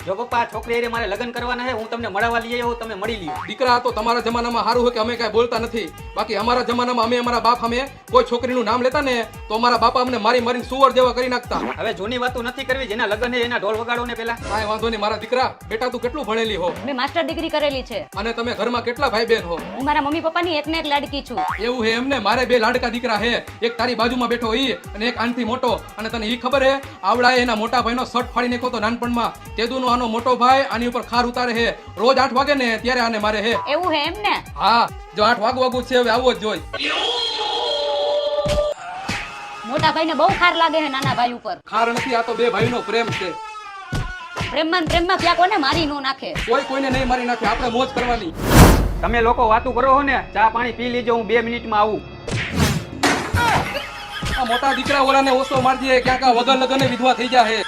જો પપ્પા છોકરી હારે મારે લગ્ન કરવાના છે, હું તમને મળવા લઈ આવ્યો, તમે મળી લ્યો. દીકરા તો તમારા જમાનામાં સારું હોય કે અમે કાંઈ બોલતા નથી, બાકી અમારા જમાનામાં અમે અમારા બાપ અમે કોઈ છોકરીનું નામ લેતા ને તો અમારા બાપા અમને મારી મારીને સુવર જેવા કરી નાખતા. હવે જૂની વાતો નથી કરવી, જેના લગ્ન છે એના ઢોલ વગાડો ને પેલા. કાંઈ વાંધો નહીં મારા દીકરા, બેટા તું કેટલું ભણેલી હો મેં માસ્ટર ડિગ્રી કરેલી છે. અને તમે ઘરમાં કેટલા ભાઈ બહેન હો? હું મારા મમ્મી પપ્પાની એકને એક લાડકી છું. એવું હે એમને? મારે બે લાડકા દીકરા હે, એક તારી બાજુમાં બેઠો ઈ અને એક આનથી મોટો. અને તને ઈ ખબર હે આવડાએ એના મોટા ભાઈનો શર્ટ ફાડી નાખ્યો તો નાનપણમાં. તેદુનો આનો મોટો ભાઈ આની ઉપર ખાર ઉતારે હે, રોજ 8 વાગે ને ત્યારે આને મારે હે. એવું હે એમ ને? હા, જો 8 વાગવું છે હવે આવો જ જોઈ. મોટા ભાઈને બહુ ખાર લાગે છે નાના ભાઈ ઉપર. ખાર નથી, આ તો બે ભાઈનો પ્રેમ છે. પ્રેમમાં ક્યાં કોને મારી નો નાખે. કોઈ કોઈને નહીં મારી નાખે, આપણે મોજ કરવાની. તમે લોકો વાતું કરો છો ને, ચા પાણી પી લીજો, હું 2 મિનિટમાં આવું. આ મોટા દીકરા ઓલાને ઓછો મારજે, ક્યાંક આ વગર લગને વિધવા થઈ જાય.